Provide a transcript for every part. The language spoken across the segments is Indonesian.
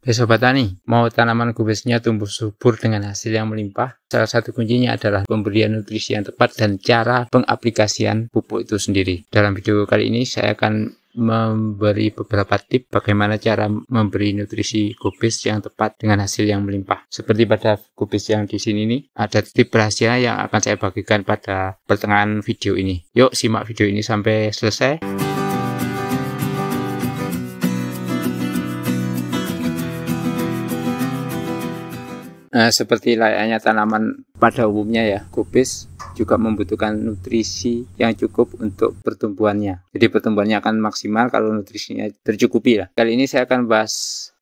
Sobat Tani, mau tanaman kubisnya tumbuh subur dengan hasil yang melimpah, salah satu kuncinya adalah pemberian nutrisi yang tepat dan cara pengaplikasian pupuk itu sendiri. Dalam video kali ini saya akan memberi beberapa tips bagaimana cara memberi nutrisi kubis yang tepat dengan hasil yang melimpah. Seperti pada kubis yang di sini nih, ada tips rahasia yang akan saya bagikan pada pertengahan video ini. Yuk simak video ini sampai selesai. Nah, seperti layaknya tanaman pada umumnya ya, kubis juga membutuhkan nutrisi yang cukup untuk pertumbuhannya. Jadi pertumbuhannya akan maksimal kalau nutrisinya tercukupi lah. Kali ini saya akan bahas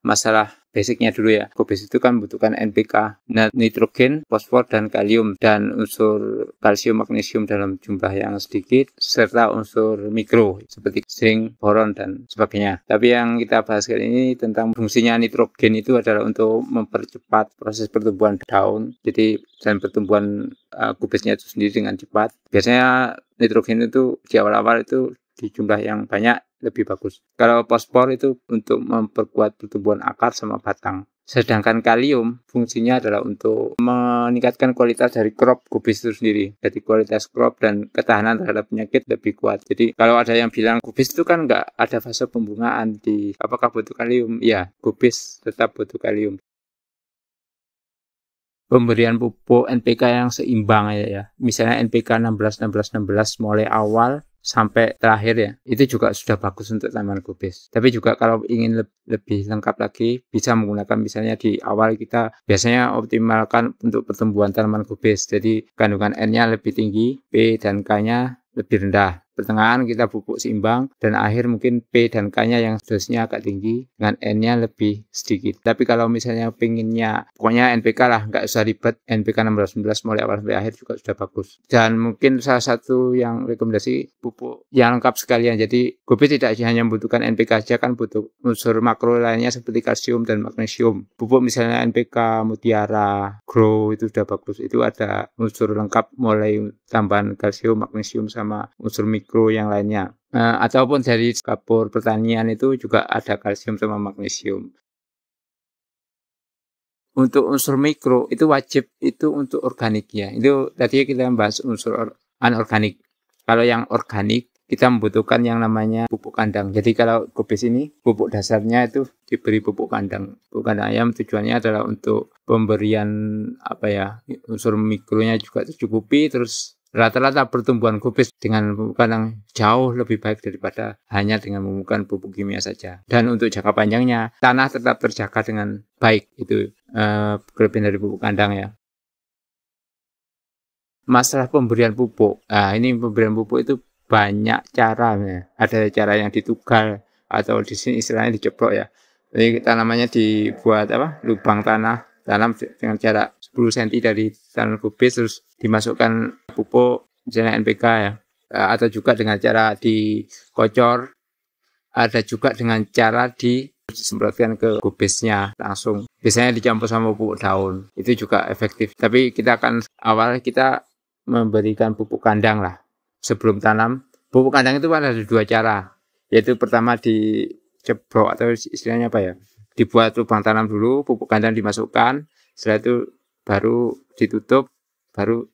masalah basicnya dulu ya. Kubis itu kan membutuhkan NPK, nitrogen, fosfor, dan kalium, dan unsur kalsium, magnesium dalam jumlah yang sedikit, serta unsur mikro seperti zinc, boron, dan sebagainya. Tapi yang kita bahas kali ini tentang fungsinya nitrogen itu adalah untuk mempercepat proses pertumbuhan daun. Jadi dan pertumbuhan kubisnya itu sendiri dengan cepat. Biasanya nitrogen itu di awal-awal itu di jumlah yang banyak lebih bagus. Kalau fosfor itu untuk memperkuat pertumbuhan akar sama batang. Sedangkan kalium fungsinya adalah untuk meningkatkan kualitas dari crop kubis itu sendiri. Jadi kualitas crop dan ketahanan terhadap penyakit lebih kuat. Jadi kalau ada yang bilang kubis itu kan nggak ada fase pembungaan, apakah butuh kalium? Ya, kubis tetap butuh kalium. Pemberian pupuk NPK yang seimbang ya. Misalnya NPK 16 mulai awal sampai terakhir ya, itu juga sudah bagus untuk tanaman kubis. Tapi juga kalau ingin lebih lengkap lagi, bisa menggunakan misalnya di awal kita biasanya optimalkan untuk pertumbuhan tanaman kubis. Jadi kandungan N-nya lebih tinggi, P dan K-nya lebih rendah. Pertengahan kita pupuk seimbang, dan akhir mungkin P dan K-nya yang dosisnya agak tinggi dengan N-nya lebih sedikit. Tapi kalau misalnya pengennya pokoknya NPK lah, nggak usah ribet, NPK 16 mulai awal sampai akhir juga sudah bagus. Dan mungkin salah satu yang rekomendasi pupuk yang lengkap sekalian. Jadi kubis tidak hanya membutuhkan NPK saja, kan butuh unsur makro lainnya seperti kalsium dan magnesium. Pupuk misalnya NPK Mutiara, Grow itu sudah bagus. Itu ada unsur lengkap mulai tambahan kalsium, magnesium sama unsur mikro yang lainnya. Ataupun dari dapur pertanian itu juga ada kalsium sama magnesium. Untuk unsur mikro itu wajib itu untuk organik ya. Itu tadi kita bahas unsur anorganik. Kalau yang organik kita membutuhkan yang namanya pupuk kandang. Jadi kalau kubis ini pupuk dasarnya itu diberi pupuk kandang. Pupuk kandang ayam tujuannya adalah untuk pemberian unsur mikronya juga tercukupi, terus rata-rata pertumbuhan kubis dengan pupuk kandang jauh lebih baik daripada hanya dengan menggunakan pupuk kimia saja. Dan untuk jangka panjangnya tanah tetap terjaga dengan baik. Itu kelebihan dari pupuk kandang ya. Masalah pemberian pupuk. Ini pemberian pupuk itu banyak cara ya. Ada cara yang ditugal atau di sini istilahnya diceprok ya. Jadi tanamannya dibuat lubang tanam dengan jarak 10 cm dari tanaman kubis, terus dimasukkan pupuk misalnya NPK ya. Atau juga dengan cara dikocor. Ada juga dengan cara disemprotkan ke kubisnya langsung. Biasanya dicampur sama pupuk daun. Itu juga efektif. Tapi kita memberikan pupuk kandang lah sebelum tanam. Pupuk kandang itu ada dua cara. Yaitu pertama diceprok atau istilahnya dibuat lubang tanam dulu, pupuk kandang dimasukkan. Setelah itu baru ditutup, baru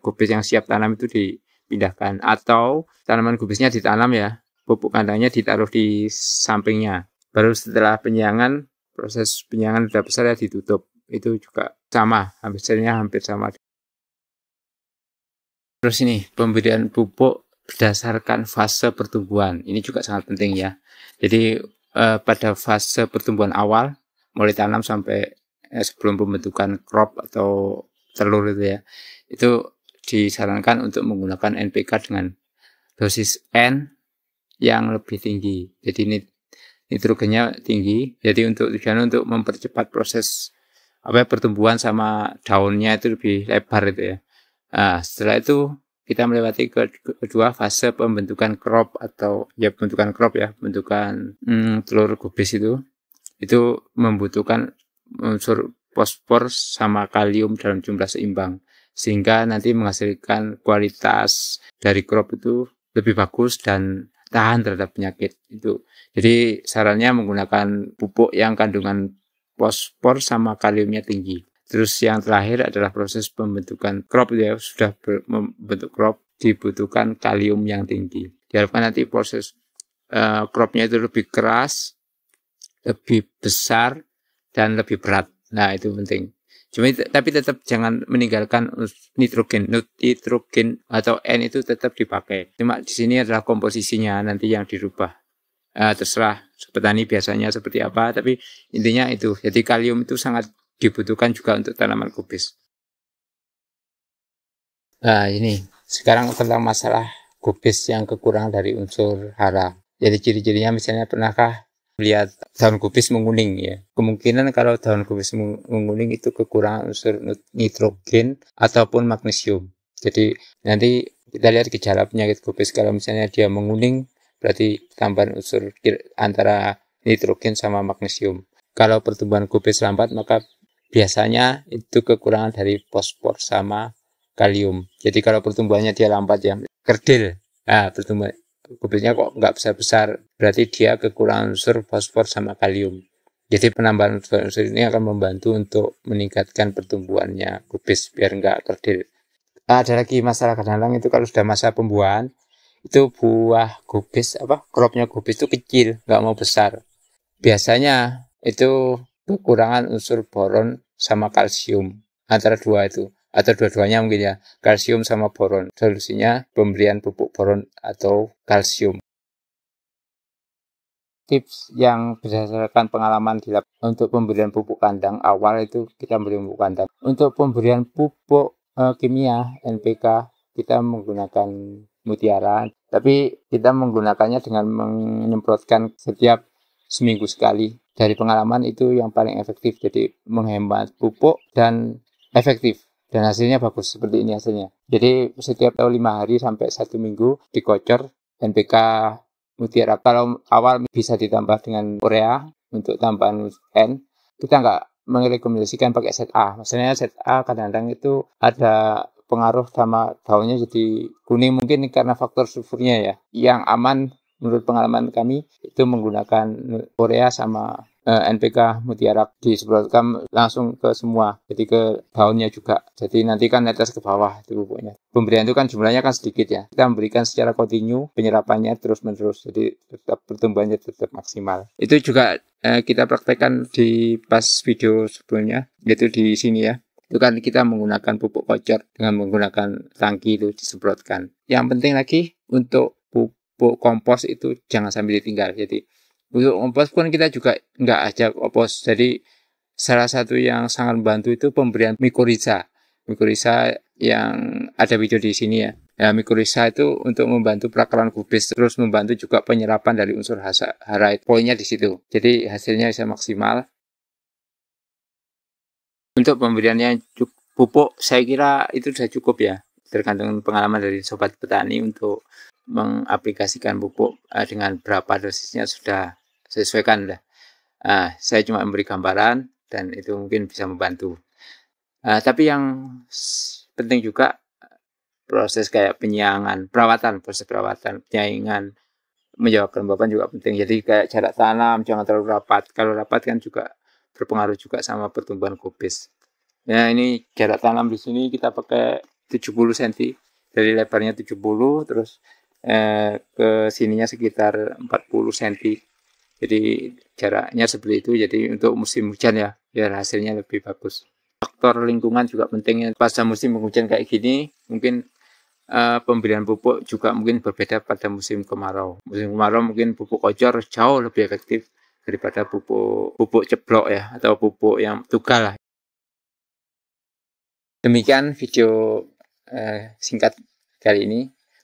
kubis yang siap tanam itu dipindahkan. Atau tanaman kubisnya ditanam ya, pupuk kandangnya ditaruh di sampingnya. Baru setelah penyiangan, proses penyiangan sudah besar ya ditutup. Itu juga sama, hasilnya hampir sama. Terus ini pemberian pupuk berdasarkan fase pertumbuhan. Ini juga sangat penting ya. Jadi pada fase pertumbuhan awal, mulai tanam sampai sebelum pembentukan crop atau telur itu ya, itu disarankan untuk menggunakan NPK dengan dosis N yang lebih tinggi. Jadi nitrogennya tinggi. Jadi tujuan untuk mempercepat proses pertumbuhan sama daunnya itu lebih lebar itu ya. Setelah itu kita melewati kedua fase pembentukan crop atau pembentukan telur kubis itu membutuhkan unsur fosfor sama kalium dalam jumlah seimbang, sehingga nanti menghasilkan kualitas dari crop itu lebih bagus dan tahan terhadap penyakit itu. Jadi sarannya menggunakan pupuk yang kandungan fosfor sama kaliumnya tinggi. Terus yang terakhir adalah proses pembentukan crop ya, sudah membentuk crop dibutuhkan kalium yang tinggi. Diharapkan nanti proses cropnya itu lebih keras, lebih besar, dan lebih berat. Nah itu penting. Cuma tapi tetap jangan meninggalkan nitrogen atau N itu tetap dipakai. Cuma di sini adalah komposisinya nanti yang dirubah. Terserah petani biasanya seperti apa, tapi intinya itu. Jadi kalium itu sangat dibutuhkan juga untuk tanaman kubis. Nah ini sekarang tentang masalah kubis yang kekurangan dari unsur hara. Jadi ciri-cirinya misalnya pernahkah melihat daun kubis menguning ya? Kemungkinan kalau daun kubis menguning itu kekurangan unsur nitrogen ataupun magnesium. Jadi nanti kita lihat gejala penyakit kubis, kalau misalnya dia menguning berarti tambahan unsur antara nitrogen sama magnesium. Kalau pertumbuhan kubis lambat maka biasanya itu kekurangan dari fosfor sama kalium. Jadi kalau pertumbuhannya dia lambat ya, kerdil. Nah, pertumbuhan kubisnya kok nggak besar-besar, berarti dia kekurangan unsur fosfor sama kalium. Jadi penambahan unsur ini akan membantu untuk meningkatkan pertumbuhannya kubis biar nggak kerdil. Ada lagi masalah kadang-kadang itu kalau sudah masa pembuahan, itu buah kubis cropnya kubis itu kecil, nggak mau besar. Biasanya itu kekurangan unsur boron sama kalsium, antara dua itu. Atau dua-duanya mungkin ya, kalsium sama boron. Solusinya pemberian pupuk boron atau kalsium. Tips yang berdasarkan pengalaman untuk pemberian pupuk kandang awal itu kita beri pupuk kandang. Untuk pemberian pupuk kimia NPK kita menggunakan mutiara, tapi kita menggunakannya dengan menyemprotkan setiap seminggu sekali. Dari pengalaman itu yang paling efektif, jadi menghemat pupuk dan efektif. Dan hasilnya bagus, seperti ini hasilnya. Jadi setiap 5 hari sampai 1 minggu dikocor NPK mutiara. Kalau awal bisa ditambah dengan urea untuk tambahan N, kita nggak merekomendasikan pakai set A. Maksudnya set A kadang-kadang itu ada pengaruh sama daunnya jadi kuning, mungkin karena faktor sulfurnya ya. Yang aman menurut pengalaman kami itu menggunakan urea sama NPK mutiara, disemprotkan langsung ke semua, jadi ke daunnya juga. Jadi nanti kan netes ke bawah itu pupuknya. Pemberian itu kan jumlahnya kan sedikit ya. Kita memberikan secara kontinu, penyerapannya terus-menerus. Jadi tetap pertumbuhannya tetap maksimal. Itu juga kita praktekkan di pas video sebelumnya, yaitu di sini ya. Itu kan kita menggunakan pupuk kocor dengan menggunakan tangki itu disemprotkan. Yang penting lagi untuk pupuk kompos itu jangan sampai ditinggal. Jadi untuk kompos pun kita juga nggak aja kompos. Jadi salah satu yang sangat membantu itu pemberian mikoriza. Mikoriza yang ada video di sini ya. Ya, mikoriza itu untuk membantu perakaran kubis, terus membantu juga penyerapan dari unsur hara. Poinnya di situ. Jadi hasilnya bisa maksimal. Untuk pemberiannya pupuk saya kira itu sudah cukup ya. Tergantung pengalaman dari sobat petani untuk mengaplikasikan pupuk dengan berapa dosisnya sudah sesuaikan lah. Saya cuma memberi gambaran dan itu mungkin bisa membantu. Tapi yang penting juga proses kayak penyiangan, proses perawatan, penyaingan, menjawab kelembapan juga penting. Jadi kayak jarak tanam jangan terlalu rapat. Kalau rapat kan juga berpengaruh juga sama pertumbuhan kubis. Ya ini jarak tanam di sini kita pakai 70 cm, dari lebarnya 70 terus ke sininya sekitar 40 cm. Jadi jaraknya seperti itu. Jadi untuk musim hujan ya, biar hasilnya lebih bagus. Faktor lingkungan juga penting. Pada musim hujan kayak gini, mungkin pemberian pupuk juga mungkin berbeda pada musim kemarau. Musim kemarau mungkin pupuk kocor jauh lebih efektif daripada pupuk ceblok ya, atau pupuk yang tugal lah. Demikian video singkat kali ini.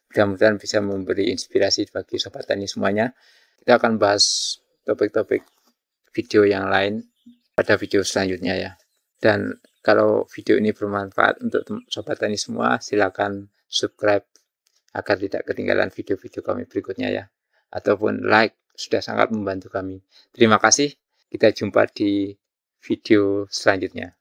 Mudah-mudahan bisa memberi inspirasi bagi sobat tani semuanya. Kita akan bahas topik-topik video yang lain pada video selanjutnya ya. Dan kalau video ini bermanfaat untuk sobat tani semua, silakan subscribe agar tidak ketinggalan video-video kami berikutnya ya. Ataupun like, sudah sangat membantu kami. Terima kasih. Kita jumpa di video selanjutnya.